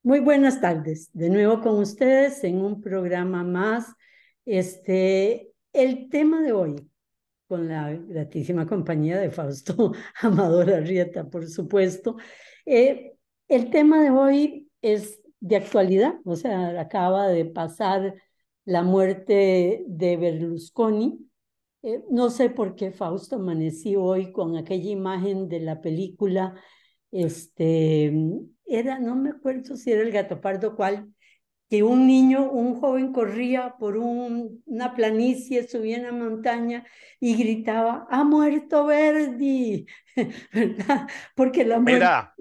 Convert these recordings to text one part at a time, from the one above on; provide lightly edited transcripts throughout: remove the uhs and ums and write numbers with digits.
Muy buenas tardes, de nuevo con ustedes en un programa más. El tema de hoy, con la gratísima compañía de Fausto Amador Arrieta, por supuesto. eh, el tema de hoy es de actualidad, o sea, acaba de pasar la muerte de Berlusconi. No sé por qué Fausto amanecí hoy con aquella imagen de la película, este, no me acuerdo si era el Gato Pardo cuál, que un niño, un joven corría por una planicie, subía una montaña y gritaba, ¡ha muerto Verdi! ¿Verdad? Porque la muerte, Era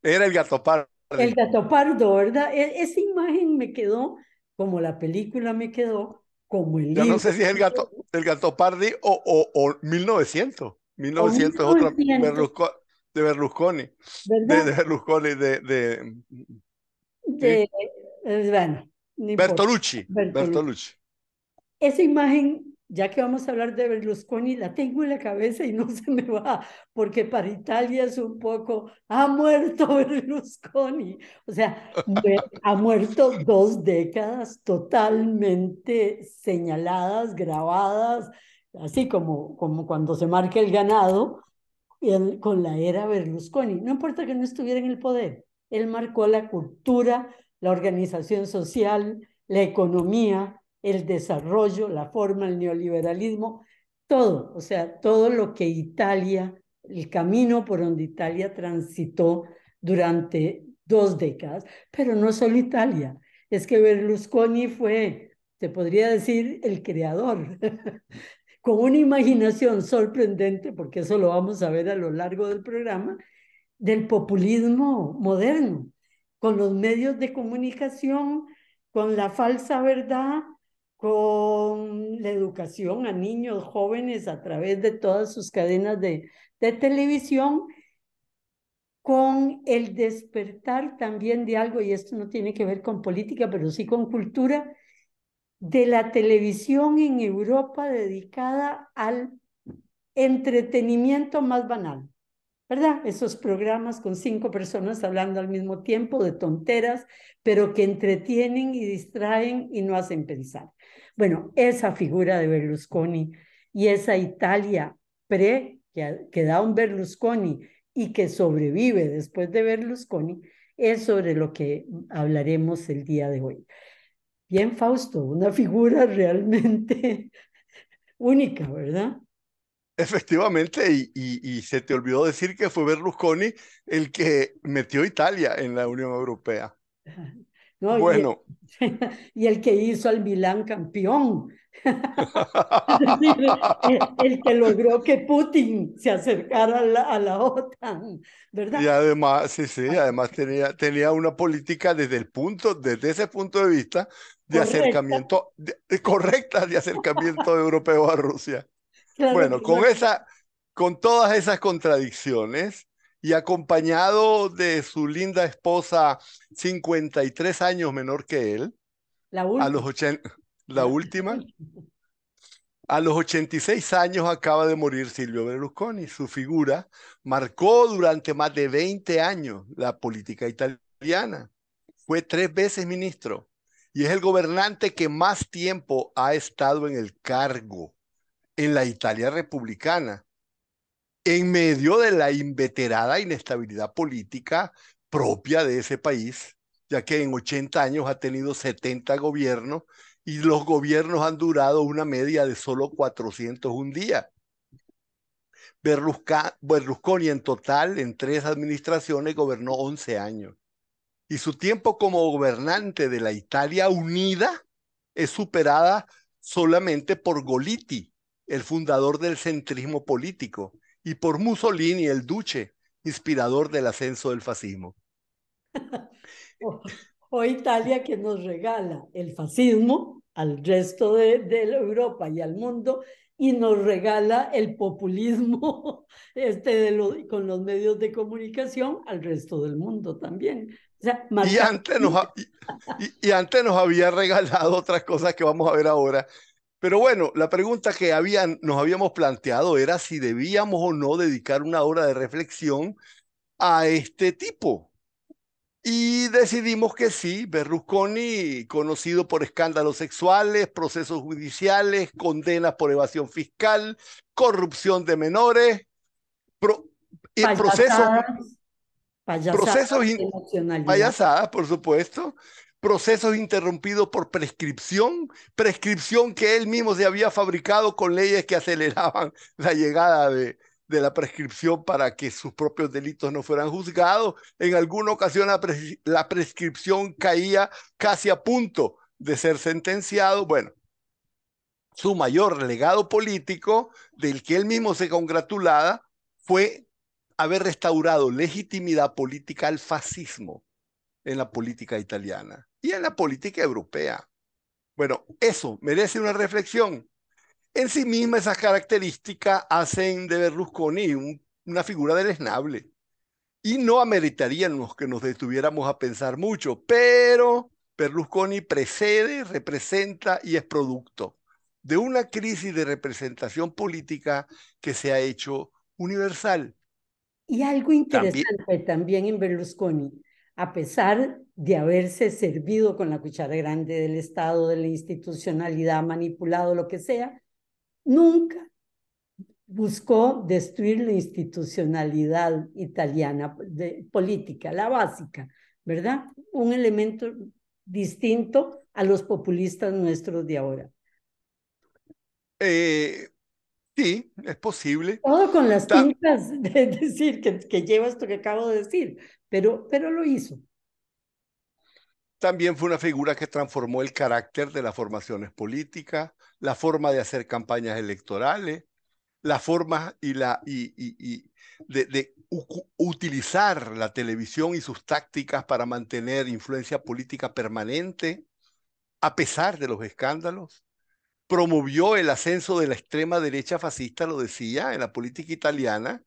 el el Gatopardi. Gato Pardo, ¿verdad? Esa imagen me quedó, como la película me quedó, como el Ya no libro, sé si es el Gatopardi o 1900. o 1900 es otra 1900, De Berlusconi. De ¿verdad? Berlusconi, ¿sí? De, bueno, no importa. Bertolucci. Bertolucci. Bertolucci. Esa imagen, ya que vamos a hablar de Berlusconi, la tengo en la cabeza y no se me va, porque para Italia es un poco, ha muerto Berlusconi. O sea, ha muerto 2 décadas totalmente señaladas, grabadas, así como cuando se marca el ganado, con la era Berlusconi. No importa que no estuviera en el poder, él marcó la cultura, la organización social, la economía, el desarrollo, la forma, el neoliberalismo, todo, o sea, todo lo que Italia, el camino por donde Italia transitó durante 2 décadas, pero no solo Italia, es que Berlusconi fue, se podría decir, el creador con una imaginación sorprendente, porque eso lo vamos a ver a lo largo del programa, del populismo moderno, con los medios de comunicación, con la falsa verdad, con la educación a niños, jóvenes a través de todas sus cadenas de televisión, con el despertar también de algo, y esto no tiene que ver con política, pero sí con cultura, de la televisión en Europa dedicada al entretenimiento más banal, ¿verdad? Esos programas con 5 personas hablando al mismo tiempo de tonteras, pero que entretienen y distraen y no hacen pensar. Bueno, esa figura de Berlusconi y esa Italia que da un Berlusconi y que sobrevive después de Berlusconi, es sobre lo que hablaremos el día de hoy. Bien, Fausto, una figura realmente única, ¿verdad? Efectivamente, y se te olvidó decir que fue Berlusconi el que metió a Italia en la Unión Europea. ¿No? Bueno. Y el que hizo al Milán campeón. Es decir, el que logró que Putin se acercara a la OTAN, Y ¿verdad? además, sí, sí, además tenía una política desde ese punto de vista, de Correcta, acercamiento, correcta de acercamiento europeo a Rusia. claro Bueno, que no. con todas esas contradicciones y acompañado de su linda esposa, 53 años menor que él, La a los última. 80, la La última, última. a los 86 años acaba de morir Silvio Berlusconi. Su figura marcó durante más de 20 años la política italiana. Fue 3 veces ministro y es el gobernante que más tiempo ha estado en el cargo en la Italia republicana, en medio de la inveterada inestabilidad política propia de ese país, ya que en 80 años ha tenido 70 gobiernos y los gobiernos han durado una media de solo 401 días. Berlusconi en total, en 3 administraciones, gobernó 11 años. Y su tiempo como gobernante de la Italia unida es superada solamente por Goliti, el fundador del centrismo político, y por Mussolini, el duce, inspirador del ascenso del fascismo. O, o Italia que nos regala el fascismo al resto de la Europa y al mundo y nos regala el populismo con los medios de comunicación al resto del mundo también. O sea, Y marca. antes nos, ha- y antes nos había regalado otras cosas que vamos a ver ahora. Pero bueno, la pregunta que nos habíamos planteado era si debíamos o no dedicar una hora de reflexión a este tipo. Y decidimos que sí, Berlusconi, conocido por escándalos sexuales, procesos judiciales, condenas por evasión fiscal, corrupción de menores, pro, procesos, Payasadas, payasadas procesos, de emocionalidad. payasadas, por supuesto, procesos interrumpidos por prescripción, prescripción que él mismo se había fabricado con leyes que aceleraban la llegada de la prescripción para que sus propios delitos no fueran juzgados. En alguna ocasión la prescripción caía casi a punto de ser sentenciado. Bueno, su mayor legado político, del que él mismo se congratulaba, fue haber restaurado legitimidad política al fascismo en la política italiana y en la política europea. Bueno, eso merece una reflexión. En sí misma esas características hacen de Berlusconi una figura deleznable y no ameritarían que nos detuviéramos a pensar mucho, pero Berlusconi precede, representa y es producto de una crisis de representación política que se ha hecho universal. Y algo También, interesante también en Berlusconi, a pesar de haberse servido con la cuchara grande del Estado, de la institucionalidad, manipulado lo que sea, nunca buscó destruir la institucionalidad italiana política, la básica, ¿verdad? Un elemento distinto a los populistas nuestros de ahora. eh, sí, es posible. Todo con las tintas de decir que lleva esto que acabo de decir, pero lo hizo. También fue una figura que transformó el carácter de las formaciones políticas, la forma de hacer campañas electorales, la forma y de utilizar la televisión y sus tácticas para mantener influencia política permanente, a pesar de los escándalos. Promovió el ascenso de la extrema derecha fascista, lo decía, en la política italiana,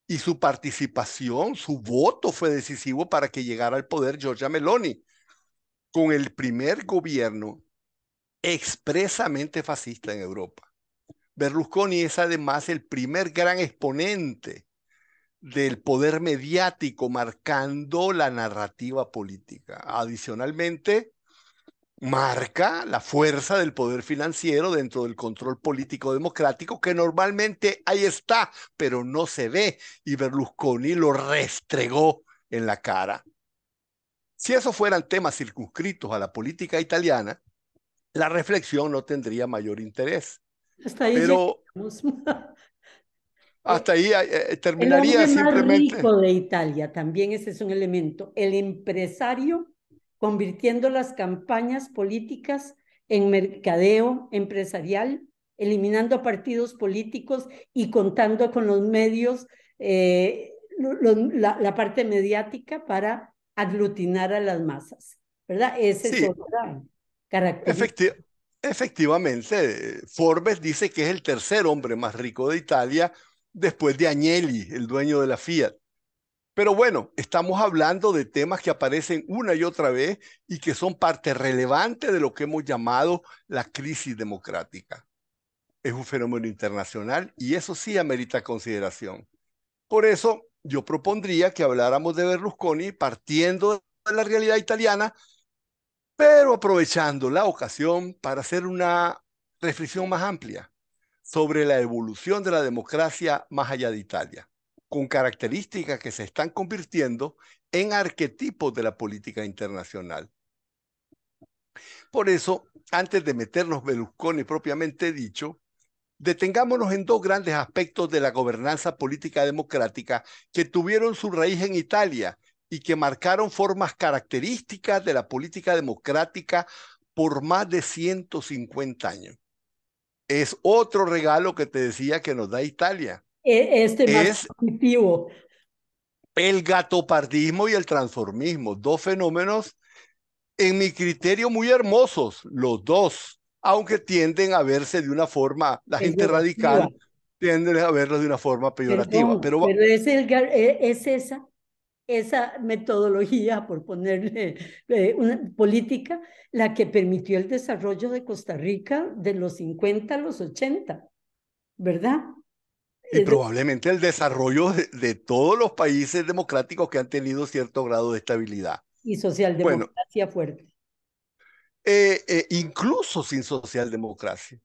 y su participación, su voto fue decisivo para que llegara al poder Giorgia Meloni, con el primer gobierno expresamente fascista en Europa. Berlusconi es además el primer gran exponente del poder mediático marcando la narrativa política. Adicionalmente, marca la fuerza del poder financiero dentro del control político democrático que normalmente ahí está, pero no se ve y Berlusconi lo restregó en la cara. Si esos fueran temas circunscritos a la política italiana, la reflexión no tendría mayor interés. Hasta ahí Pero llegamos. hasta ahí El terminaría hombre más simplemente. rico de Italia, también ese es un elemento. El empresario convirtiendo las campañas políticas en mercadeo empresarial, eliminando partidos políticos y contando con los medios, la parte mediática para aglutinar a las masas, ¿verdad? Esa es Sí, otra característica. efecti efectivamente, Forbes dice que es el tercer hombre más rico de Italia después de Agnelli, el dueño de la Fiat. Pero bueno, estamos hablando de temas que aparecen una y otra vez y que son parte relevante de lo que hemos llamado la crisis democrática. Es un fenómeno internacional y eso sí amerita consideración. Por eso yo propondría que habláramos de Berlusconi partiendo de la realidad italiana, pero aprovechando la ocasión para hacer una reflexión más amplia sobre la evolución de la democracia más allá de Italia, con características que se están convirtiendo en arquetipos de la política internacional. Por eso, antes de meternos Berlusconi propiamente dicho, detengámonos en dos grandes aspectos de la gobernanza política democrática que tuvieron su raíz en Italia y que marcaron formas características de la política democrática por más de 150 años. Es otro regalo que te decía que nos da Italia. Este más Es positivo. el gatopardismo y el transformismo, dos fenómenos en mi criterio muy hermosos, los dos, aunque tienden a verse de una forma, la gente Peyorativa. radical tiende a verlo de una forma peyorativa, Perdón, pero pero es esa metodología, por ponerle una política, la que permitió el desarrollo de Costa Rica de los 50 a los 80, ¿verdad? y Es de- probablemente el desarrollo de todos los países democráticos que han tenido cierto grado de estabilidad. Y Bueno, socialdemocracia fuerte. incluso sin socialdemocracia,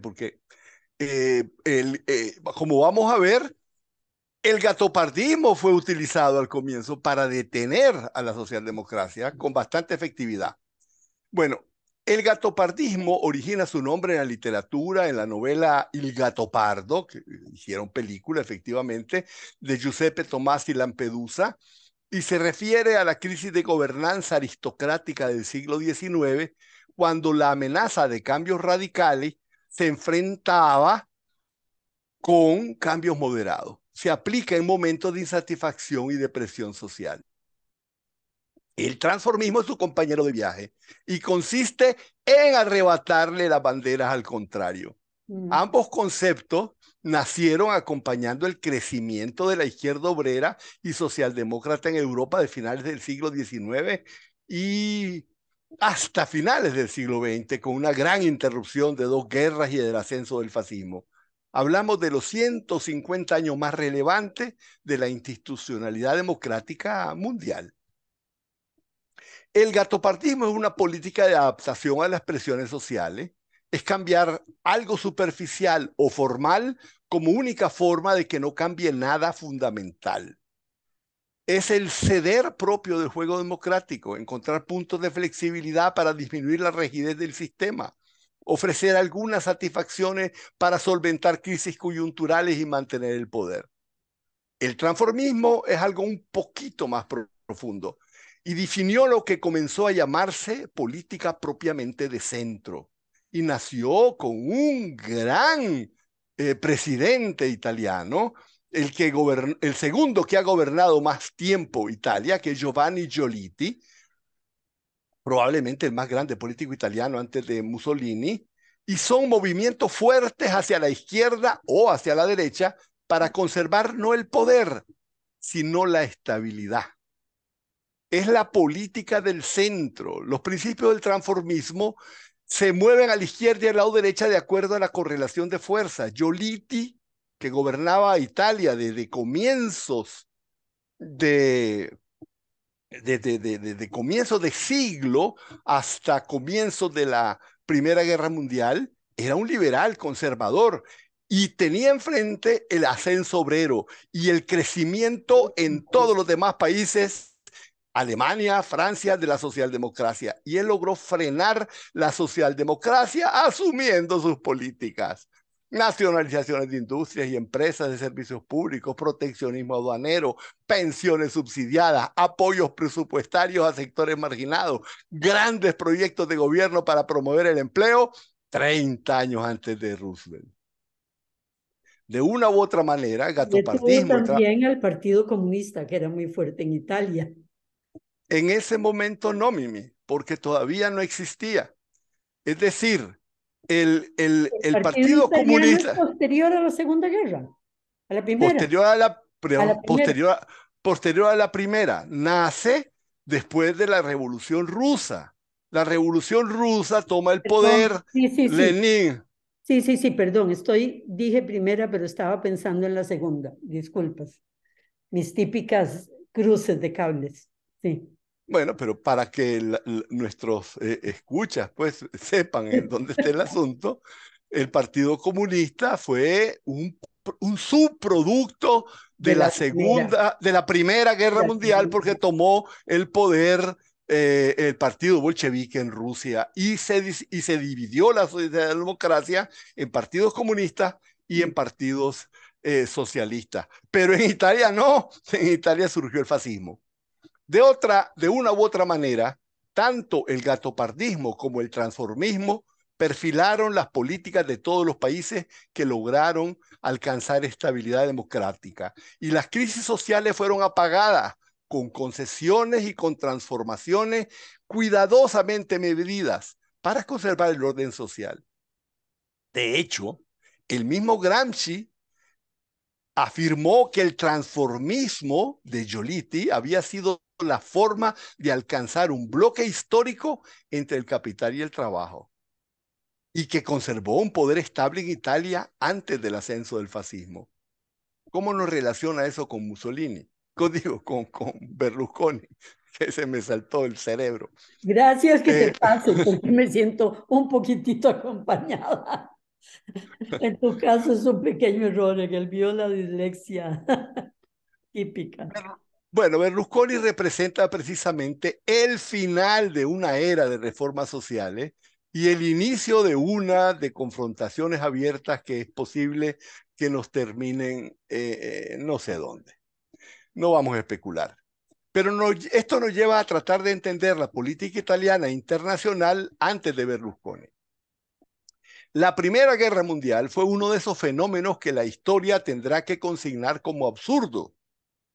porque como vamos a ver, el gatopardismo fue utilizado al comienzo para detener a la socialdemocracia con bastante efectividad. Bueno, el gatopardismo origina su nombre en la literatura, en la novela Il Gattopardo, que hicieron película efectivamente, de Giuseppe Tomasi Lampedusa, y se refiere a la crisis de gobernanza aristocrática del siglo XIX, cuando la amenaza de cambios radicales se enfrentaba con cambios moderados. Se aplica en momentos de insatisfacción y depresión social. El transformismo es su compañero de viaje y consiste en arrebatarle las banderas al contrario. Mm. Ambos conceptos nacieron acompañando el crecimiento de la izquierda obrera y socialdemócrata en Europa de finales del siglo XIX y hasta finales del siglo XX, con una gran interrupción de dos guerras y del ascenso del fascismo. Hablamos de los 150 años más relevantes de la institucionalidad democrática mundial. El gatopartismo es una política de adaptación a las presiones sociales, es cambiar algo superficial o formal como única forma de que no cambie nada fundamental. Es el ceder propio del juego democrático, encontrar puntos de flexibilidad para disminuir la rigidez del sistema, ofrecer algunas satisfacciones para solventar crisis coyunturales y mantener el poder. El transformismo es algo un poquito más profundo y definió lo que comenzó a llamarse política propiamente de centro y nació con un gran presidente italiano, el segundo que ha gobernado más tiempo Italia, que es Giovanni Giolitti, probablemente el más grande político italiano antes de Mussolini, y son movimientos fuertes hacia la izquierda o hacia la derecha para conservar no el poder, sino la estabilidad. Es la política del centro. Los principios del transformismo se mueven a la izquierda y al lado derecha de acuerdo a la correlación de fuerzas. Giolitti, que gobernaba Italia desde comienzos de comienzos de siglo hasta comienzos de la Primera Guerra Mundial, era un liberal conservador y tenía enfrente el ascenso obrero y el crecimiento en todos los demás países, Alemania, Francia, de la socialdemocracia. Y él logró frenar la socialdemocracia asumiendo sus políticas. Nacionalizaciones de industrias y empresas de servicios públicos, proteccionismo aduanero, pensiones subsidiadas, apoyos presupuestarios a sectores marginados, grandes proyectos de gobierno para promover el empleo, 30 años antes de Roosevelt. De una u otra manera, Detuvo gatopartismo, también al Partido Comunista, que era muy fuerte en Italia. en ese momento no, Mimi, porque todavía no existía. Es decir, El el Partido Partido Italiano es Comunista, posterior a la Segunda Guerra, a la primera, posterior a la, a la primera. posterior a la primera, nace después de la Revolución Rusa. La Revolución Rusa toma el Perdón. poder, Sí, sí, sí. Lenin. Sí, sí, sí, perdón. Dije primera, pero estaba pensando en la segunda. Disculpas. Mis típicas cruces de cables. Sí. Bueno, pero para que nuestros escuchas pues sepan en dónde está el asunto, el Partido Comunista fue un subproducto De la primera. de la Primera Guerra La Mundial, porque primera. tomó el poder el partido bolchevique en Rusia y se dividió la socialdemocracia en partidos comunistas y en partidos socialistas. Pero en Italia no, en Italia surgió el fascismo. De una u otra manera, tanto el gatopardismo como el transformismo perfilaron las políticas de todos los países que lograron alcanzar estabilidad democrática. Y las crisis sociales fueron apagadas con concesiones y con transformaciones cuidadosamente medidas para conservar el orden social. De hecho, el mismo Gramsci afirmó que el transformismo de Giolitti había sido la forma de alcanzar un bloque histórico entre el capital y el trabajo y que conservó un poder estable en Italia antes del ascenso del fascismo. ¿Cómo nos relaciona eso con Mussolini? con Berlusconi, que se me saltó el cerebro. Gracias que te Eh, pase, porque me siento un poquitito acompañada. En tu caso es un pequeño error, en el mío la dislexia típica. bueno, Berlusconi representa precisamente el final de una era de reformas sociales y el inicio de una de confrontaciones abiertas que es posible que nos terminen no sé dónde. No vamos a especular. Pero esto nos lleva a tratar de entender la política italiana internacional antes de Berlusconi. La Primera Guerra Mundial fue uno de esos fenómenos que la historia tendrá que consignar como absurdo.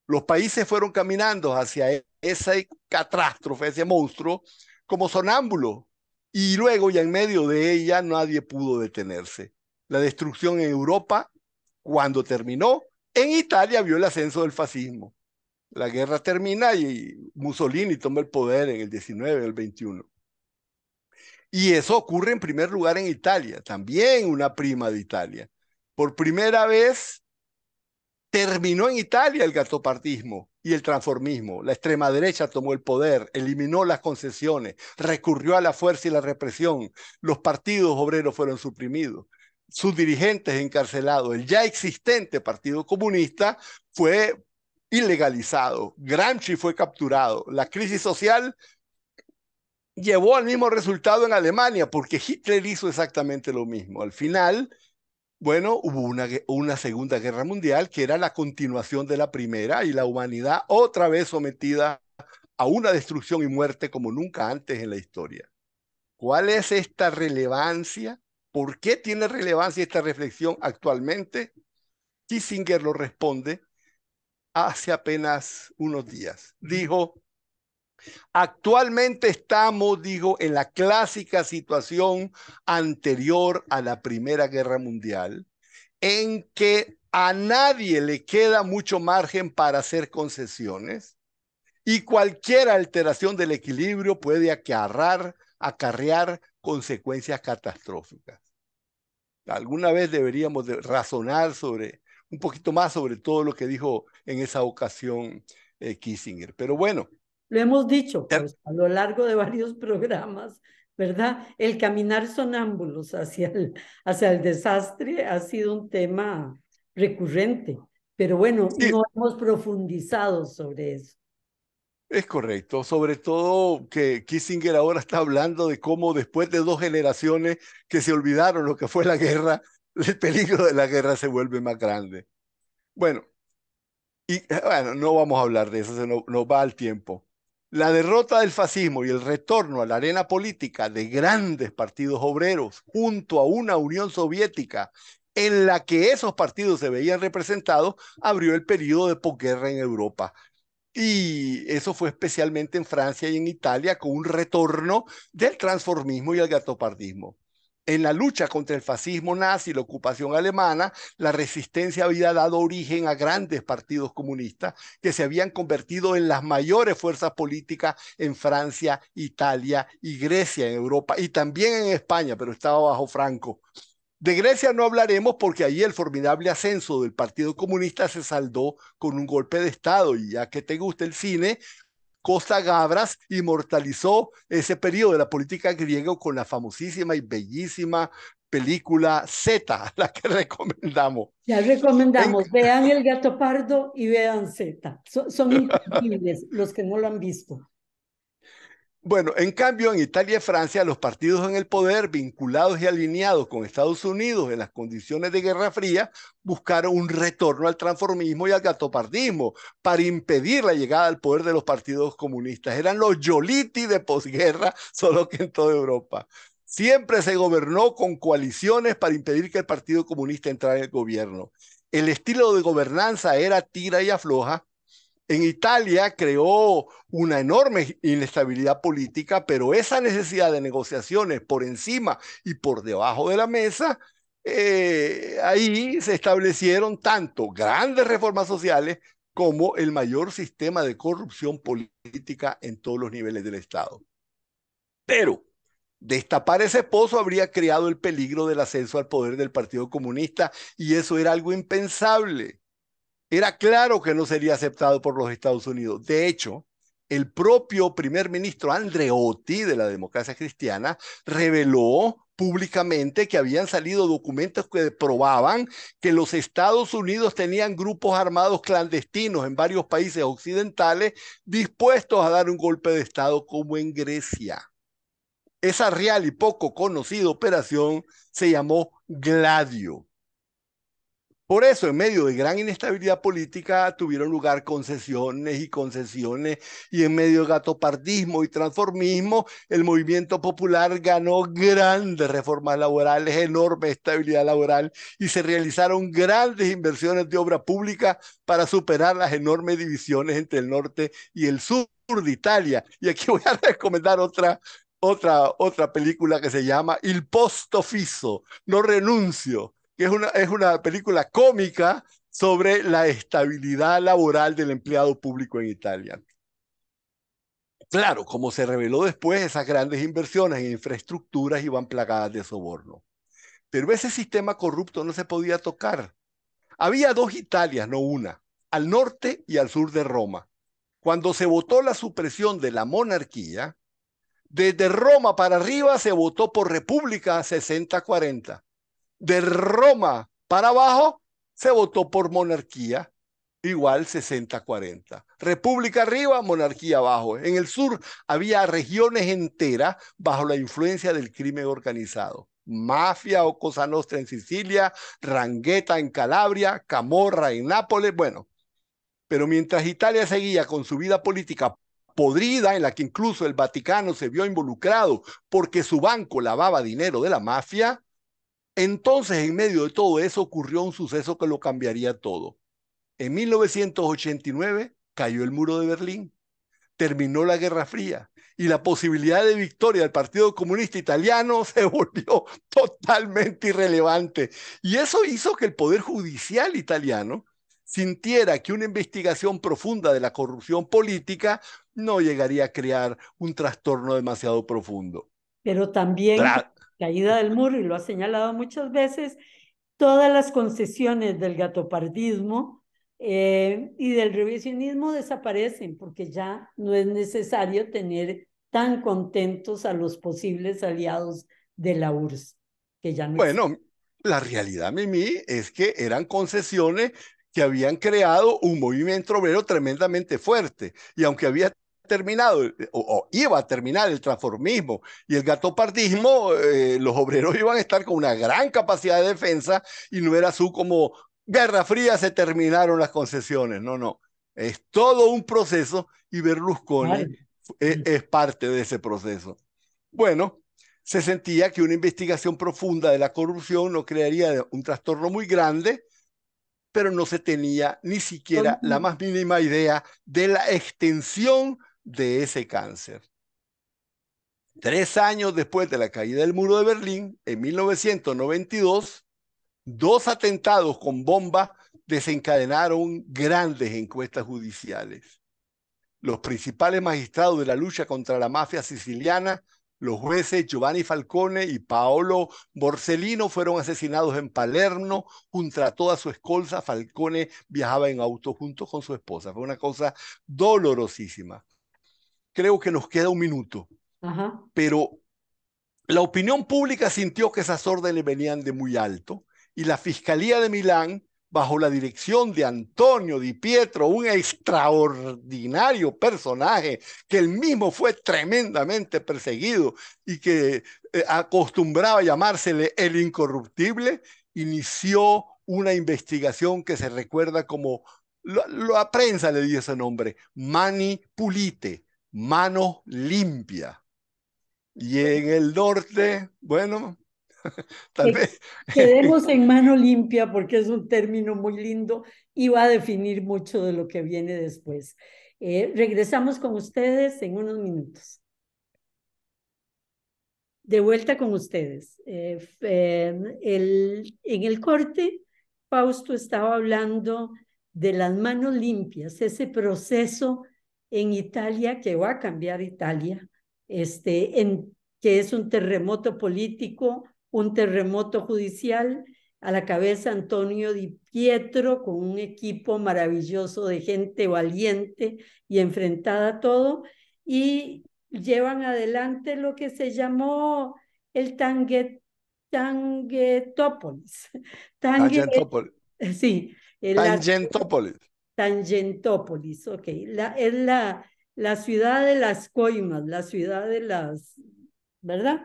Los países fueron caminando hacia esa catástrofe, ese monstruo, como sonámbulos. Y luego, ya en medio de ella, nadie pudo detenerse. La destrucción en Europa, cuando terminó, en Italia vio el ascenso del fascismo. La guerra termina y Mussolini toma el poder en el 19, en el 21. Y eso ocurre en primer lugar en Italia, también una prima de Italia. Por primera vez terminó en Italia el gatopartismo y el transformismo. La extrema derecha tomó el poder, eliminó las concesiones, recurrió a la fuerza y la represión. Los partidos obreros fueron suprimidos, sus dirigentes encarcelados. El ya existente Partido Comunista fue ilegalizado. Gramsci fue capturado. La crisis social llevó al mismo resultado en Alemania, porque Hitler hizo exactamente lo mismo. Al final, bueno, hubo una Segunda Guerra Mundial que era la continuación de la primera y la humanidad otra vez sometida a una destrucción y muerte como nunca antes en la historia. ¿Cuál es esta relevancia? ¿Por qué tiene relevancia esta reflexión actualmente? Kissinger lo responde hace apenas unos días. Dijo, actualmente estamos, digo, en la clásica situación anterior a la Primera Guerra Mundial, en que a nadie le queda mucho margen para hacer concesiones y cualquier alteración del equilibrio puede acarrear consecuencias catastróficas. Alguna vez deberíamos de razonar sobre un poquito más sobre todo lo que dijo en esa ocasión Kissinger. Pero bueno, Lo hemos dicho pues, a lo largo de varios programas, ¿verdad? El caminar sonámbulos hacia el desastre ha sido un tema recurrente, pero bueno, sí, no hemos profundizado sobre eso. es correcto, sobre todo que Kissinger ahora está hablando de cómo después de 2 generaciones que se olvidaron lo que fue la guerra, el peligro de la guerra se vuelve más grande. Bueno, bueno, no vamos a hablar de eso, nos va al tiempo. La derrota del fascismo y el retorno a la arena política de grandes partidos obreros junto a una Unión Soviética en la que esos partidos se veían representados, abrió el periodo de posguerra en Europa. Y eso fue especialmente en Francia y en Italia con un retorno del transformismo y el gatopardismo. En la lucha contra el fascismo nazi y la ocupación alemana, la resistencia había dado origen a grandes partidos comunistas que se habían convertido en las mayores fuerzas políticas en Francia, Italia y Grecia en Europa y también en España, pero estaba bajo Franco. De Grecia no hablaremos porque allí el formidable ascenso del Partido Comunista se saldó con un golpe de Estado y ya que te gusta el cine, Costa Gabras inmortalizó ese periodo de la política griega con la famosísima y bellísima película Z, la que recomendamos. Ya En, recomendamos, vean El Gato Pardo y vean Z. Son imperdibles los que no lo han visto. Bueno, en cambio, en Italia y Francia, los partidos en el poder, vinculados y alineados con Estados Unidos en las condiciones de Guerra Fría, buscaron un retorno al transformismo y al gatopardismo para impedir la llegada al poder de los partidos comunistas. Eran los Giolitti de posguerra, solo que en toda Europa. Siempre se gobernó con coaliciones para impedir que el Partido Comunista entrara en el gobierno. El estilo de gobernanza era tira y afloja. En Italia creó una enorme inestabilidad política, pero esa necesidad de negociaciones por encima y por debajo de la mesa, ahí se establecieron tanto grandes reformas sociales como el mayor sistema de corrupción política en todos los niveles del Estado. Pero destapar ese pozo habría creado el peligro del ascenso al poder del Partido Comunista y eso era algo impensable. Era claro que no sería aceptado por los Estados Unidos. De hecho, el propio primer ministro Andreotti de la democracia cristiana reveló públicamente que habían salido documentos que probaban que los Estados Unidos tenían grupos armados clandestinos en varios países occidentales dispuestos a dar un golpe de Estado como en Grecia. Esa real y poco conocida operación se llamó Gladio. Por eso, en medio de gran inestabilidad política, tuvieron lugar concesiones y concesiones, y en medio de gatopardismo y transformismo, el movimiento popular ganó grandes reformas laborales, enorme estabilidad laboral, y se realizaron grandes inversiones de obra pública para superar las enormes divisiones entre el norte y el sur de Italia. Y aquí voy a recomendar otra película que se llama Il Posto Fisso, No Renuncio, que es una película cómica sobre la estabilidad laboral del empleado público en Italia. Claro, como se reveló después, esas grandes inversiones en infraestructuras iban plagadas de soborno. Pero ese sistema corrupto no se podía tocar. Había dos Italias, no una, al norte y al sur de Roma. Cuando se votó la supresión de la monarquía, desde Roma para arriba se votó por república 60-40. De Roma para abajo se votó por monarquía, igual 60-40. República arriba, monarquía abajo. En el sur había regiones enteras bajo la influencia del crimen organizado. Mafia o Cosa Nostra en Sicilia, Rangheta en Calabria, Camorra en Nápoles, bueno. Pero mientras Italia seguía con su vida política podrida, en la que incluso el Vaticano se vio involucrado porque su banco lavaba dinero de la mafia, entonces, en medio de todo eso, ocurrió un suceso que lo cambiaría todo. En 1989 cayó el muro de Berlín, terminó la Guerra Fría y la posibilidad de victoria del Partido Comunista Italiano se volvió totalmente irrelevante. Y eso hizo que el Poder Judicial italiano sintiera que una investigación profunda de la corrupción política no llegaría a crear un trastorno demasiado profundo. Pero también con Tra la caída del muro, y lo ha señalado muchas veces, todas las concesiones del gatopardismo y del revisionismo desaparecen porque ya no es necesario tener tan contentos a los posibles aliados de la URSS, que ya no existen. Bueno, la realidad, Mimi, es que eran concesiones que habían creado un movimiento obrero tremendamente fuerte. Y aunque había terminado o iba a terminar el transformismo y el gatopardismo, los obreros iban a estar con una gran capacidad de defensa y no era su como Guerra Fría se terminaron las concesiones. No, no. Es todo un proceso y Berlusconi Claro. es parte de ese proceso. Bueno, se sentía que una investigación profunda de la corrupción no crearía un trastorno muy grande, pero no se tenía ni siquiera la más mínima idea de la extensión de ese cáncer. 3 años después de la caída del muro de Berlín, en 1992, dos atentados con bomba desencadenaron grandes encuestas judiciales. Los principales magistrados de la lucha contra la mafia siciliana, los jueces Giovanni Falcone y Paolo Borsellino, fueron asesinados en Palermo junto a toda su escolta. Falcone viajaba en auto junto con su esposa. Fue una cosa dolorosísima. Creo que nos queda un minuto, Ajá. pero la opinión pública sintió que esas órdenes venían de muy alto y la Fiscalía de Milán, bajo la dirección de Antonio Di Pietro, un extraordinario personaje que él mismo fue tremendamente perseguido y que acostumbraba a llamársele el incorruptible, inició una investigación que se recuerda como, la prensa le dio ese nombre, Mani Pulite, mano limpia. Y en el norte, bueno, tal Que vez. quedemos en mano limpia porque es un término muy lindo y va a definir mucho de lo que viene después. Regresamos con ustedes en unos minutos. De vuelta con ustedes. En el corte, Fausto estaba hablando de las manos limpias, ese proceso en Italia que va a cambiar Italia, que es un terremoto político, un terremoto judicial a la cabeza Antonio Di Pietro, con un equipo maravilloso de gente valiente y enfrentada a todo, y llevan adelante lo que se llamó el Tangetópolis. Tange, Tangentópolis. sí, la Tangentópolis. Tangentópolis, ok. Es la ciudad de las coimas, la ciudad de las, ¿verdad?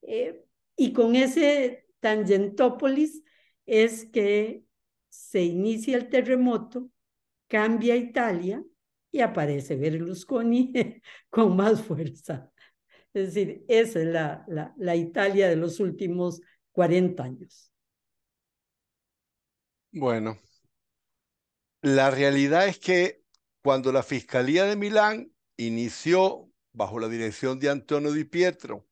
Eh, y con ese Tangentópolis es que se inicia el terremoto, cambia Italia y aparece Berlusconi con más fuerza. Es decir, esa es la Italia de los últimos 40 años. Bueno, la realidad es que cuando la Fiscalía de Milán inició, bajo la dirección de Antonio Di Pietro,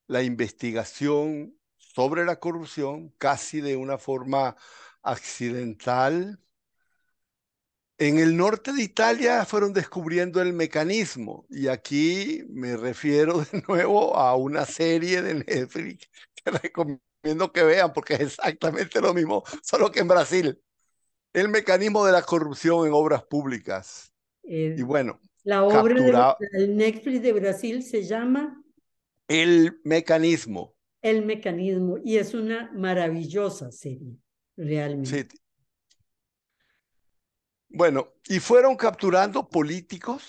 la investigación sobre la corrupción, casi de una forma accidental, en el norte de Italia fueron descubriendo el mecanismo, y aquí me refiero de nuevo a una serie de Netflix que recomiendo que vean porque es exactamente lo mismo, solo que en Brasil. El mecanismo de la corrupción en obras públicas. Y Eh, bueno, la obra captura del Netflix de Brasil se llama el mecanismo. El Mecanismo y es una maravillosa serie, realmente. Sí. Bueno, y fueron capturando políticos,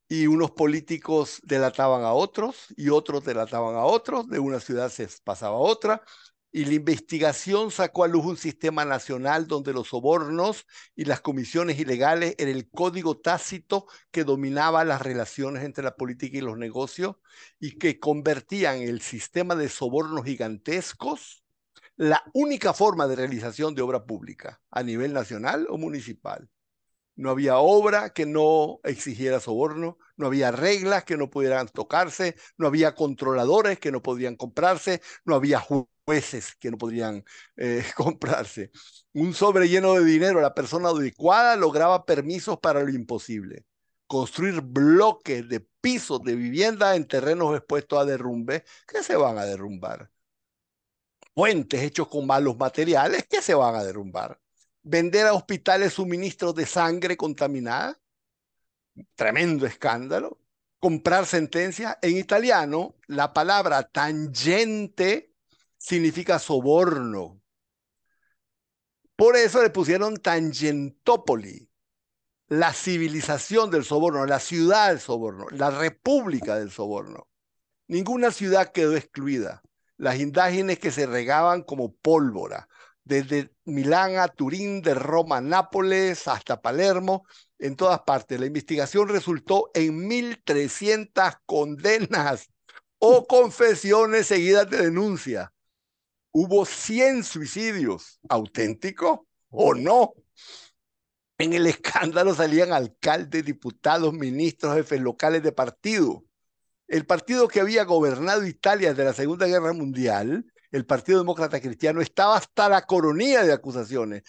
y unos políticos delataban a otros y otros delataban a otros, de una ciudad se pasaba a otra, y la investigación sacó a luz un sistema nacional donde los sobornos y las comisiones ilegales era el código tácito que dominaba las relaciones entre la política y los negocios, y que convertían el sistema de sobornos gigantescos la única forma de realización de obra pública a nivel nacional o municipal. No había obra que no exigiera soborno, no había reglas que no pudieran tocarse, no había controladores que no podían comprarse, no había jueces que no podrían comprarse. Un sobre lleno de dinero, la persona adecuada lograba permisos para lo imposible. Construir bloques de pisos de vivienda en terrenos expuestos a derrumbe que se van a derrumbar. Puentes hechos con malos materiales que se van a derrumbar. Vender a hospitales suministros de sangre contaminada, tremendo escándalo. Comprar sentencias. En italiano, la palabra tangente significa soborno. Por eso le pusieron Tangentopoli, la civilización del soborno, la ciudad del soborno, la república del soborno. Ninguna ciudad quedó excluida. Las imágenes que se regaban como pólvora, desde Milán a Turín, de Roma a Nápoles hasta Palermo, en todas partes. La investigación resultó en 1.300 condenas o confesiones seguidas de denuncia. Hubo 100 suicidios, ¿auténticos o no? En el escándalo salían alcaldes, diputados, ministros, jefes locales de partido. El partido que había gobernado Italia desde la Segunda Guerra Mundial, el Partido Demócrata Cristiano, estaba hasta la coronilla de acusaciones.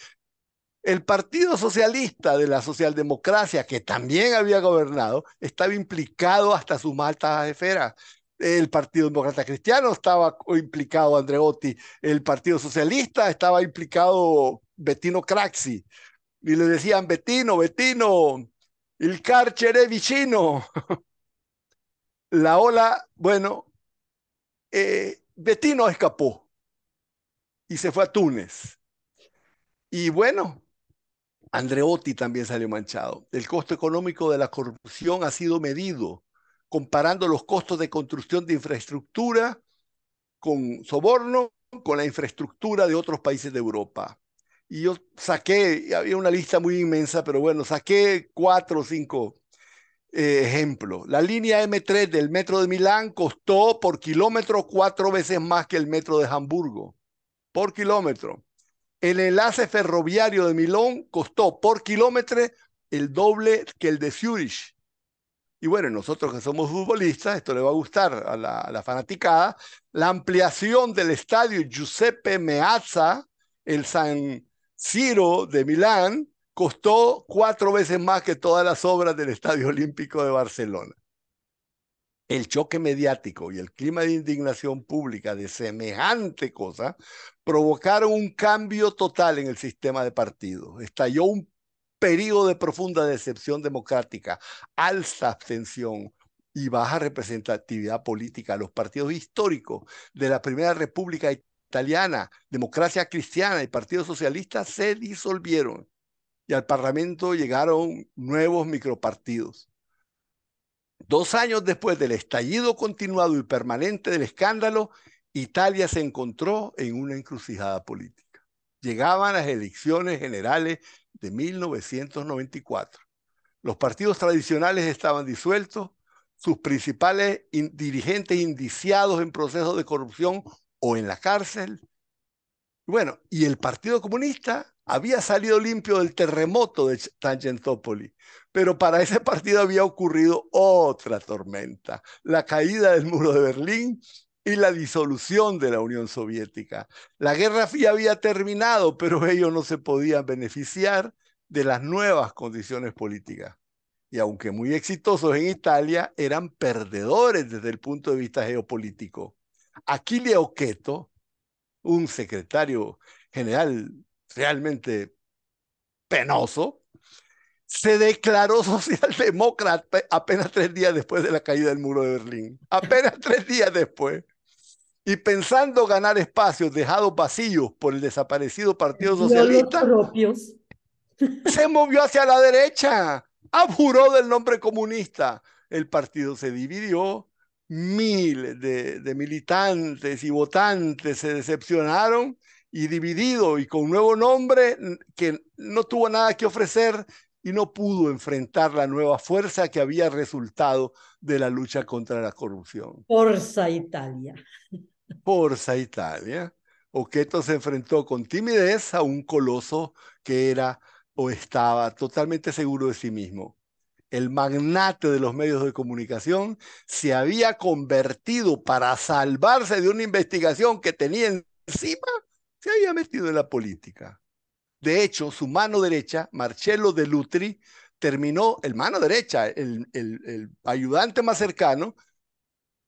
El Partido Socialista de la Socialdemocracia, que también había gobernado, estaba implicado hasta sus más altas esferas. El Partido Demócrata Cristiano estaba implicado Andreotti. El Partido Socialista estaba implicado Bettino Craxi. Y le decían, Bettino, Bettino, il carcere vicino. La ola, bueno, Bettino escapó y se fue a Túnez. Y bueno, Andreotti también salió manchado. El costo económico de la corrupción ha sido medido comparando los costos de construcción de infraestructura con soborno con la infraestructura de otros países de Europa. Y yo saqué, había una lista muy inmensa, pero bueno, saqué 4 o 5 ejemplos. La línea M3 del metro de Milán costó por kilómetro 4 veces más que el metro de Hamburgo. Por kilómetro. El enlace ferroviario de Milán costó por kilómetro el doble que el de Zurich. Y bueno, nosotros que somos futbolistas, esto le va a gustar a la fanaticada, la ampliación del estadio Giuseppe Meazza, el San Siro de Milán, costó 4 veces más que todas las obras del Estadio Olímpico de Barcelona. El choque mediático y el clima de indignación pública de semejante cosa provocaron un cambio total en el sistema de partidos. Estalló un periodo de profunda decepción democrática, alta abstención y baja representatividad política. Los partidos históricos de la Primera República Italiana, Democracia Cristiana y Partido Socialista se disolvieron y al Parlamento llegaron nuevos micropartidos. 2 años después del estallido continuado y permanente del escándalo, Italia se encontró en una encrucijada política. Llegaban las elecciones generales de 1994. Los partidos tradicionales estaban disueltos, sus principales dirigentes indiciados en procesos de corrupción o en la cárcel. Bueno, y el Partido Comunista había salido limpio del terremoto de Tangentopoli, pero para ese partido había ocurrido otra tormenta, la caída del muro de Berlín y la disolución de la Unión Soviética. La Guerra Fría había terminado, pero ellos no se podían beneficiar de las nuevas condiciones políticas. Y aunque muy exitosos en Italia, eran perdedores desde el punto de vista geopolítico. Achille Oqueto, un secretario general realmente penoso, se declaró socialdemócrata apenas 3 días después de la caída del muro de Berlín. Apenas 3 días después. Y pensando ganar espacios dejados vacíos por el desaparecido Partido Dio los Socialista, propios. se movió hacia la derecha, abjuró del nombre comunista. El partido se dividió, miles de militantes y votantes se decepcionaron y dividido y con un nuevo nombre que no tuvo nada que ofrecer y no pudo enfrentar la nueva fuerza que había resultado de la lucha contra la corrupción. Forza Italia. Forza Italia. Oqueto se enfrentó con timidez a un coloso que era o estaba totalmente seguro de sí mismo. El magnate de los medios de comunicación se había convertido para salvarse de una investigación que tenía encima, se había metido en la política. De hecho, su mano derecha, Marcello De Lutri, terminó, el mano derecha, el ayudante más cercano,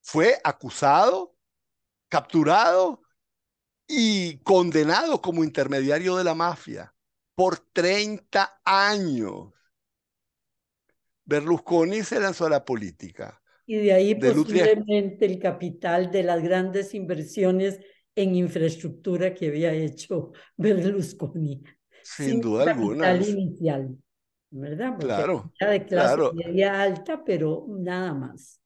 fue acusado, capturado y condenado como intermediario de la mafia por 30 años. Berlusconi se lanzó a la política. Y de ahí De Lutri, posiblemente el capital de las grandes inversiones en infraestructura que había hecho Berlusconi, sin sin duda alguna, capital inicial, ¿verdad? Porque claro, era de clase claro. media alta, pero nada más.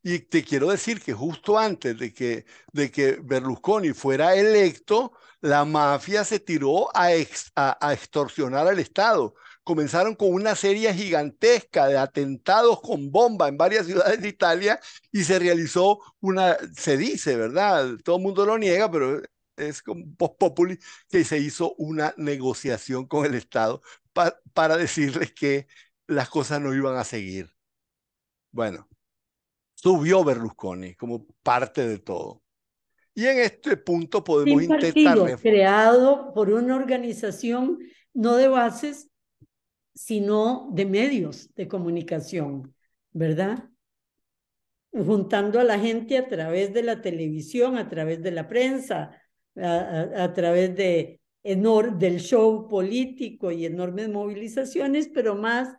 Y te quiero decir que justo antes de que Berlusconi fuera electo, la mafia se tiró a extorsionar al Estado. Comenzaron con una serie gigantesca de atentados con bomba en varias ciudades de Italia y se realizó se dice, ¿verdad? Todo el mundo lo niega, pero es como post populi que se hizo una negociación con el Estado para decirles que las cosas no iban a seguir. Bueno, subió Berlusconi como parte de todo. Y en este punto podemos Sin intentar partido, creado por una organización no de bases, sino de medios de comunicación, ¿verdad? Juntando a la gente a través de la televisión, a través de la prensa, a través del show político y enormes movilizaciones, pero más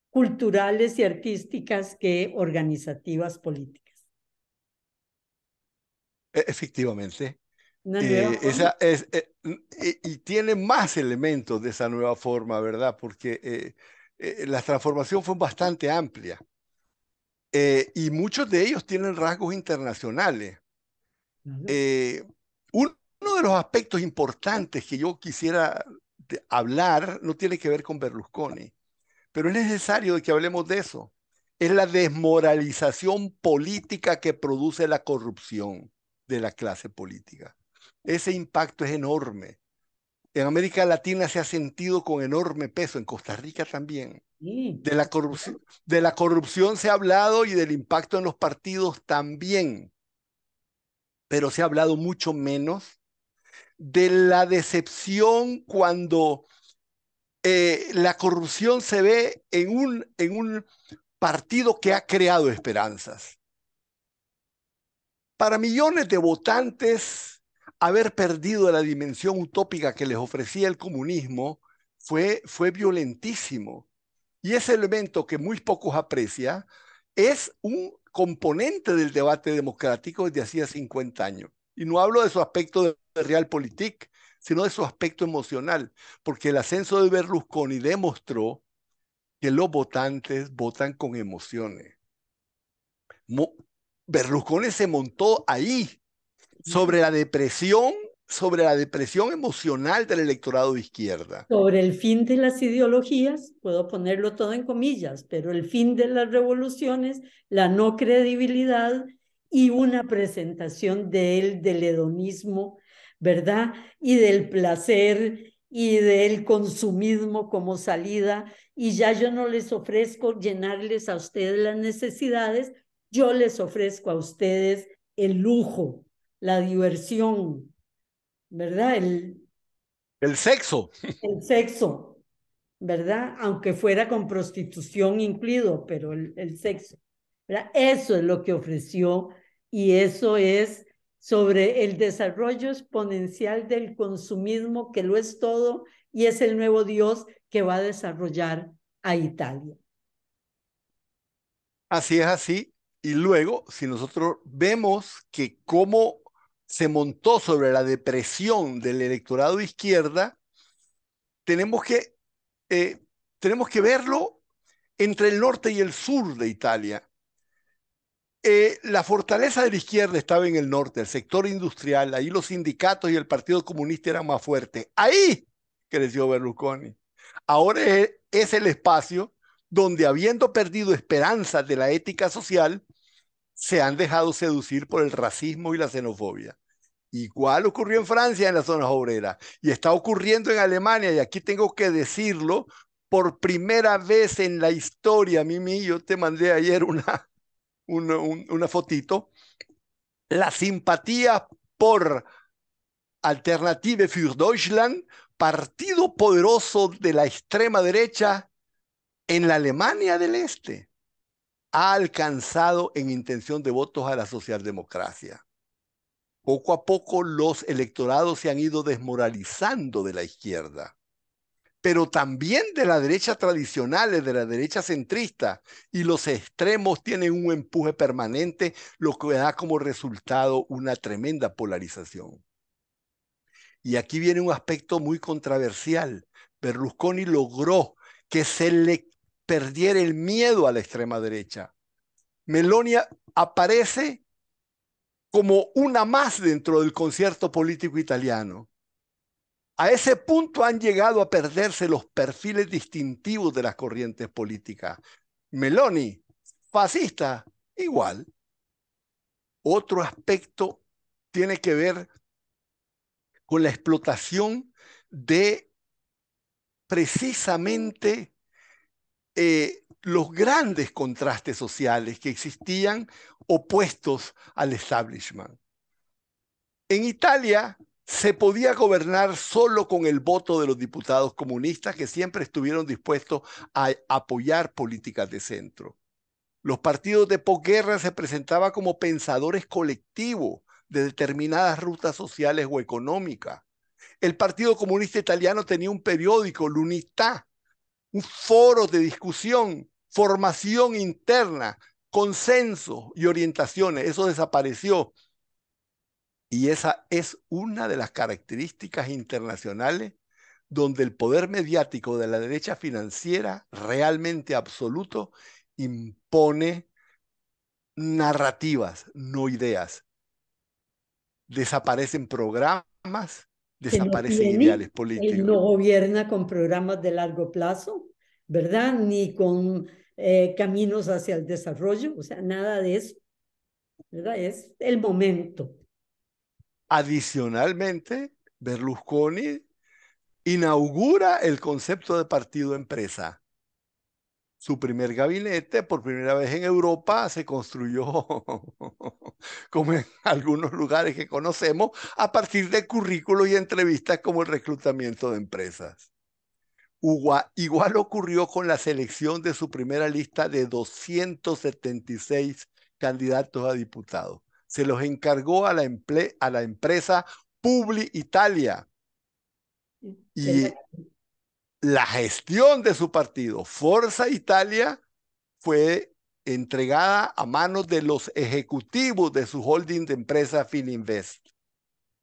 culturales y artísticas que organizativas políticas. efectivamente, Una nueva forma. esa y tiene más elementos de esa nueva forma, ¿verdad? Porque la transformación fue bastante amplia y muchos de ellos tienen rasgos internacionales. Claro. Eh, uno de los aspectos importantes que yo quisiera hablar no tiene que ver con Berlusconi, pero es necesario que hablemos de eso. Es la desmoralización política que produce la corrupción de la clase política. Ese impacto es enorme. En América Latina se ha sentido con enorme peso, en Costa Rica también. Sí. De la corrupción se ha hablado y del impacto en los partidos también, pero se ha hablado mucho menos de la decepción cuando la corrupción se ve en un partido que ha creado esperanzas. Para millones de votantes, haber perdido la dimensión utópica que les ofrecía el comunismo fue violentísimo. Y ese elemento que muy pocos aprecian es un componente del debate democrático desde hacía 50 años. Y no hablo de su aspecto de realpolitik, sino de su aspecto emocional, porque el ascenso de Berlusconi demostró que los votantes votan con emociones. Berlusconi se montó ahí sobre la depresión, sobre la depresión emocional del electorado de izquierda. Sobre el fin de las ideologías, puedo ponerlo todo en comillas, pero el fin de las revoluciones, la no credibilidad y una presentación de él del hedonismo, ¿verdad? Y del placer y del consumismo como salida. Y ya yo no les ofrezco llenarles a ustedes las necesidades, yo les ofrezco a ustedes el lujo, la diversión, ¿verdad? El sexo. El sexo, ¿verdad? Aunque fuera con prostitución incluido, pero el sexo, ¿verdad? Eso es lo que ofreció y eso es sobre el desarrollo exponencial del consumismo, que lo es todo y es el nuevo Dios que va a desarrollar a Italia. Así es así. Y luego, si nosotros vemos que cómo se montó sobre la depresión del electorado de izquierda, tenemos que, eh, tenemos que verlo entre el norte y el sur de Italia. La fortaleza de la izquierda estaba en el norte, el sector industrial, ahí los sindicatos y el Partido Comunista eran más fuertes. Ahí creció Berlusconi. Ahora es el espacio donde, habiendo perdido esperanzas de la ética social, se han dejado seducir por el racismo y la xenofobia. Igual ocurrió en Francia en las zonas obreras y está ocurriendo en Alemania, y aquí tengo que decirlo, por primera vez en la historia, Mimi, yo te mandé ayer una fotito, la simpatía por Alternative für Deutschland, partido poderoso de la extrema derecha en la Alemania del Este, ha alcanzado en intención de votos a la socialdemocracia. Poco a poco los electorados se han ido desmoralizando de la izquierda, pero también de la derecha tradicional, de la derecha centrista, y los extremos tienen un empuje permanente, lo que da como resultado una tremenda polarización. Y aquí viene un aspecto muy controversial. Berlusconi logró que se le perdiera el miedo a la extrema derecha. Meloni aparece como una más dentro del concierto político italiano. A ese punto han llegado a perderse los perfiles distintivos de las corrientes políticas. Meloni, fascista, igual. Otro aspecto tiene que ver con la explotación de precisamente los grandes contrastes sociales que existían opuestos al establishment. En Italia se podía gobernar solo con el voto de los diputados comunistas, que siempre estuvieron dispuestos a apoyar políticas de centro. Los partidos de posguerra se presentaban como pensadores colectivos de determinadas rutas sociales o económicas. El Partido Comunista Italiano tenía un periódico, l'Unità, un foro de discusión, formación interna, consenso y orientaciones. Eso desapareció. Y esa es una de las características internacionales donde el poder mediático de la derecha financiera, realmente absoluto, impone narrativas, no ideas. Desaparecen programas, Que no desaparecen tiene, ideales él políticos. no gobierna con programas de largo plazo, ¿verdad? Ni con caminos hacia el desarrollo, o sea, nada de eso, ¿verdad? Es el momento. Adicionalmente, Berlusconi inaugura el concepto de partido empresa. Su primer gabinete, por primera vez en Europa, se construyó, como en algunos lugares que conocemos, a partir de currículos y entrevistas como el reclutamiento de empresas. Igual ocurrió con la selección de su primera lista de 276 candidatos a diputados. se los encargó a la empresa Publi Italia. Y la gestión de su partido, Forza Italia, fue entregada a manos de los ejecutivos de su holding de empresa Fininvest.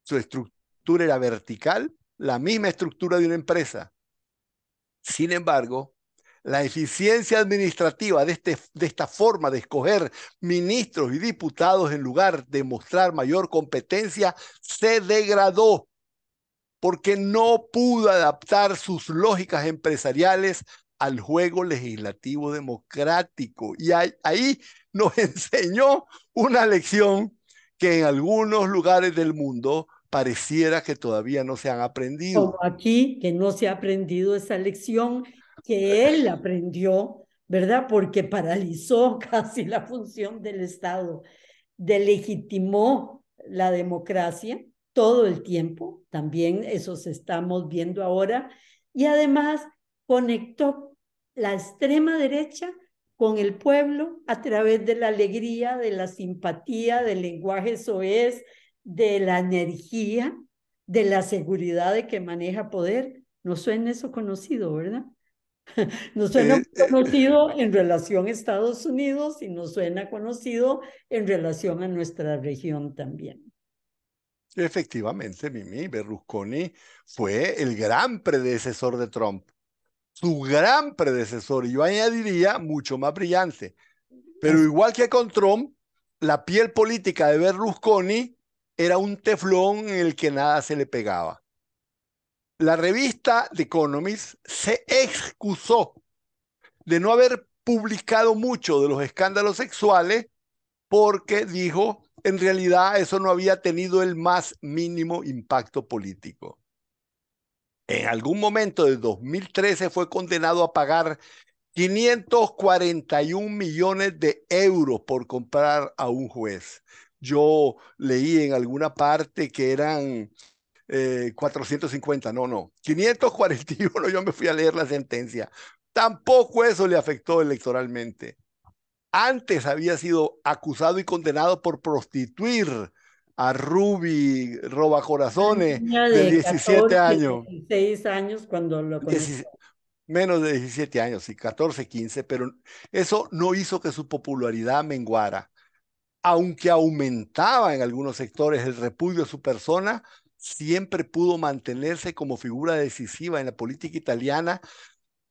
Su estructura era vertical, la misma estructura de una empresa. Sin embargo, la eficiencia administrativa de esta forma de escoger ministros y diputados en lugar de mostrar mayor competencia se degradó porque no pudo adaptar sus lógicas empresariales al juego legislativo democrático. Y ahí nos enseñó una lección que en algunos lugares del mundo pareciera que todavía no se han Como aprendido. aquí, que no se ha aprendido esa lección que él aprendió, ¿verdad? Porque paralizó casi la función del Estado, delegitimó la democracia todo el tiempo, también eso se estamos viendo ahora, y además conectó la extrema derecha con el pueblo a través de la alegría, de la simpatía, del lenguaje soez, de la energía, de la seguridad de que maneja poder. No suena eso conocido, ¿verdad? Nos suena Eh, eh, conocido en relación a Estados Unidos y nos suena conocido en relación a nuestra región también. Efectivamente, Mimi, Berlusconi fue el gran predecesor de Trump, su gran predecesor, y yo añadiría mucho más brillante. Pero Así igual que con Trump, la piel política de Berlusconi era un teflón en el que nada se le pegaba. La revista The Economist se excusó de no haber publicado mucho de los escándalos sexuales porque dijo, en realidad eso no había tenido el más mínimo impacto político. En algún momento de 2013 fue condenado a pagar 541 millones de euros por comprar a un juez. Yo leí en alguna parte que eran 450, no, 541, yo me fui a leer la sentencia. Tampoco eso le afectó electoralmente. Antes había sido acusado y condenado por prostituir a Ruby una Robacorazones niña de de 17 14, años, 16 años cuando lo conocí. menos de 17 años, sí, 14, 15, pero eso no hizo que su popularidad menguara. Aunque aumentaba en algunos sectores el repudio a su persona, siempre pudo mantenerse como figura decisiva en la política italiana,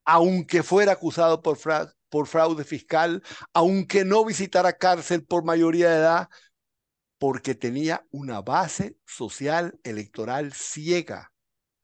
aunque fuera acusado por fraude fiscal, aunque no visitara cárcel por mayoría de edad, porque tenía una base social electoral ciega,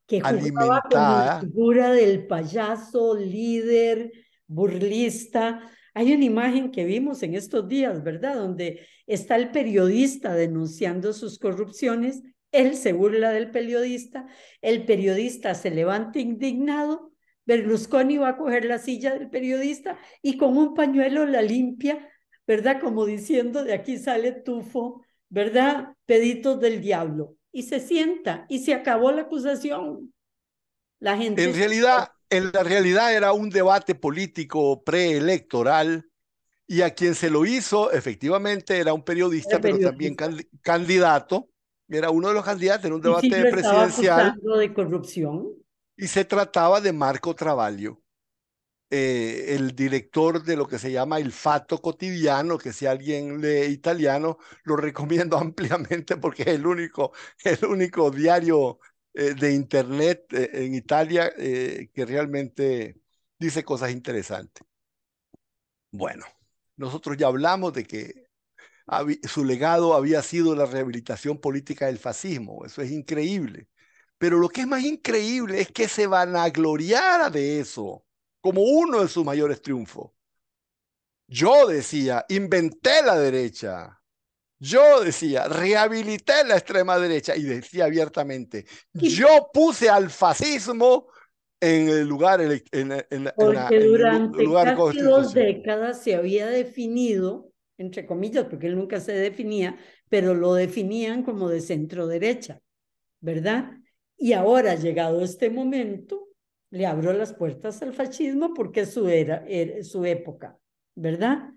Que jugaba como la alimentada. figura del payaso, líder, burlista. Hay una imagen que vimos en estos días, ¿verdad? Donde está el periodista denunciando sus corrupciones, él se burla del periodista, el periodista se levanta indignado, Berlusconi va a coger la silla del periodista y con un pañuelo la limpia, ¿verdad? Como diciendo, de aquí sale tufo, ¿verdad? Peditos del diablo. Y se sienta y se acabó la acusación. La gente En la realidad era un debate político preelectoral y a quien se lo hizo efectivamente era un era periodista, pero también periodista candidato. Era uno de los candidatos en un y sí debate lo estaba presidencial acusando de corrupción. y se trataba de Marco Travaglio, el director de lo que se llama El Fatto Quotidiano, que si alguien lee italiano, lo recomiendo ampliamente porque es el único diario de internet en Italia que realmente dice cosas interesantes. Bueno, nosotros ya hablamos de que su legado había sido la rehabilitación política del fascismo, eso es increíble. Pero lo que es más increíble es que se vanagloriara de eso como uno de sus mayores triunfos. Yo decía, inventé la derecha. Yo decía, rehabilité la extrema derecha y decía abiertamente, Y yo puse al fascismo en el lugar, porque en el durante lugar casi dos constitucional. décadas se había definido, entre comillas, porque él nunca se definía, pero lo definían como de centro derecha, ¿verdad? Y ahora, llegado este momento, le abro las puertas al fascismo porque es su época, ¿verdad?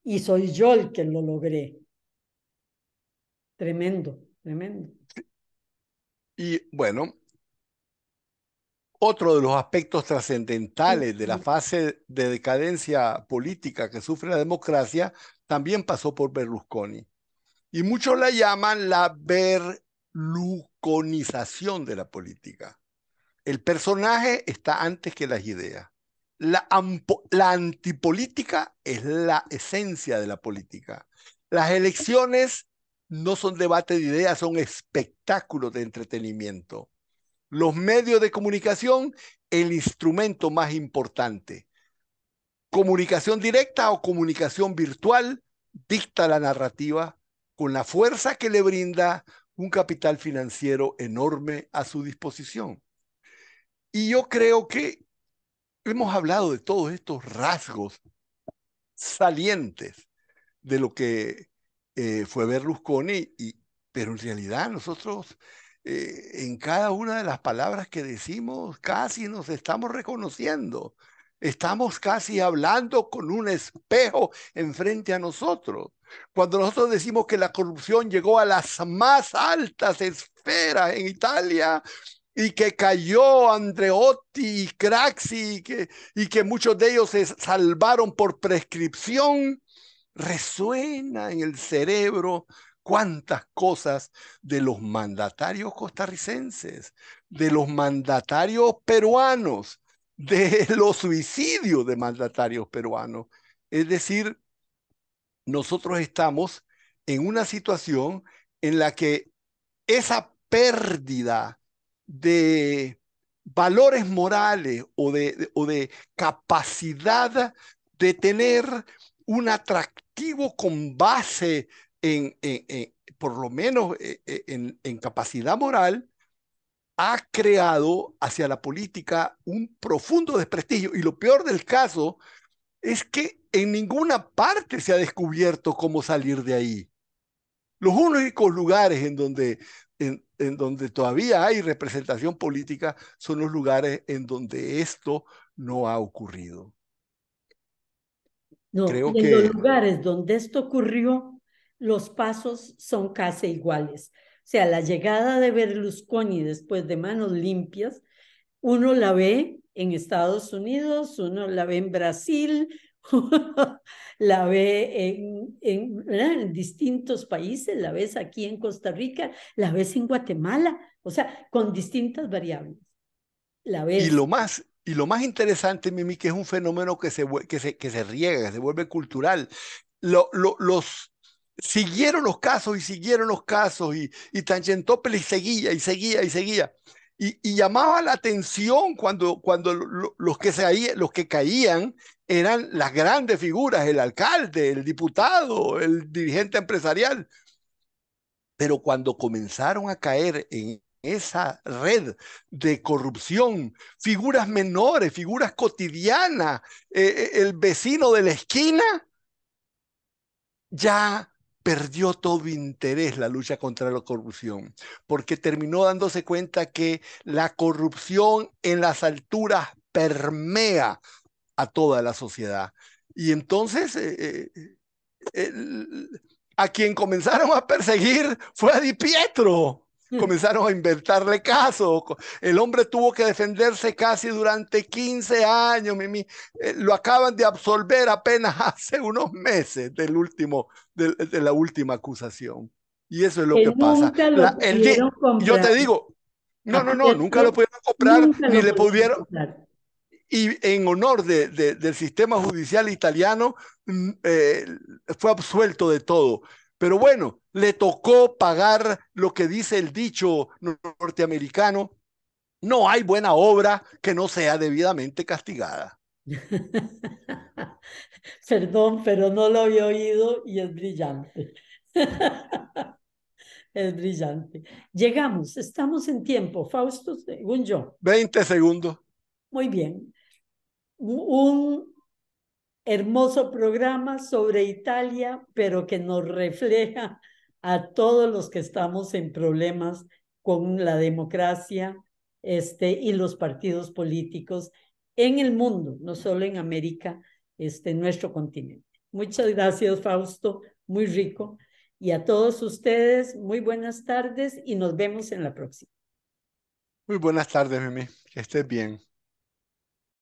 Y soy yo el que lo logré. Tremendo, tremendo. Y bueno, otro de los aspectos trascendentales de la fase de decadencia política que sufre la democracia también pasó por Berlusconi. Y muchos la llaman la berlusconización de la política. El personaje está antes que las ideas. La antipolítica es la esencia de la política. Las elecciones no son debate de ideas, son espectáculos de entretenimiento. Los medios de comunicación, el instrumento más importante. Comunicación directa o comunicación virtual dicta la narrativa con la fuerza que le brinda un capital financiero enorme a su disposición. Y yo creo que hemos hablado de todos estos rasgos salientes de lo que fue Berlusconi, pero en realidad nosotros en cada una de las palabras que decimos casi nos estamos reconociendo. Estamos casi hablando con un espejo enfrente a nosotros. Cuando nosotros decimos que la corrupción llegó a las más altas esferas en Italia, y que cayó Andreotti y Craxi y que muchos de ellos se salvaron por prescripción, resuena en el cerebro cuántas cosas de los mandatarios costarricenses, de los mandatarios peruanos, de los suicidios de mandatarios peruanos. Es decir, nosotros estamos en una situación en la que esa pérdida de valores morales o de capacidad de tener un atractivo con base por lo menos en capacidad moral, ha creado hacia la política un profundo desprestigio. Y lo peor del caso es que en ninguna parte se ha descubierto cómo salir de ahí. Los únicos lugares en donde todavía hay representación política son los lugares en donde esto no ha ocurrido. No, Creo y en los que, lugares donde esto ocurrió, los pasos son casi iguales. O sea, la llegada de Berlusconi después de Manos Limpias, uno la ve en Estados Unidos, uno la ve en Brasil, la ve ¿verdad? En distintos países, la ves aquí en Costa Rica, la ves en Guatemala, o sea, con distintas variables. La y ves. lo más interesante, Mimi, que es un fenómeno que se riega, que se vuelve cultural. Los siguieron los casos y siguieron los casos y Tangentopoli seguía y seguía y seguía. Y llamaba la atención cuando los que caían eran las grandes figuras, el alcalde, el diputado, el dirigente empresarial. Pero cuando comenzaron a caer en esa red de corrupción, figuras menores, figuras cotidianas, el vecino de la esquina, ya perdió todo interés la lucha contra la corrupción, porque terminó dándose cuenta que la corrupción en las alturas permea a toda la sociedad. Y entonces el- a quien comenzaron a perseguir fue a Di Pietro. Comenzaron a inventarle casos. El hombre tuvo que defenderse casi durante 15 años. Mimi. Lo acaban de absolver apenas hace unos meses de la última acusación. Y eso es lo Que que pasa. nunca lo pudieron Yo comprar. te digo, no, A no, no, nunca lo Pietro pudieron comprar, nunca ni lo le pudieron pudieron, comprar. y en honor del sistema judicial italiano, eh, fue absuelto de todo. Pero bueno, le tocó pagar lo que dice el dicho norteamericano: no hay buena obra que no sea debidamente castigada. Perdón, pero no lo había oído y es brillante. Es brillante. Llegamos, estamos en tiempo, Fausto, según yo. 20 segundos. Muy bien. Un hermoso programa sobre Italia, pero que nos refleja a todos los que estamos en problemas con la democracia y los partidos políticos en el mundo, no solo en América, en nuestro continente. Muchas gracias, Fausto, muy rico. Y a todos ustedes, muy buenas tardes y nos vemos en la próxima. Muy buenas tardes, Mimi. Que estés bien.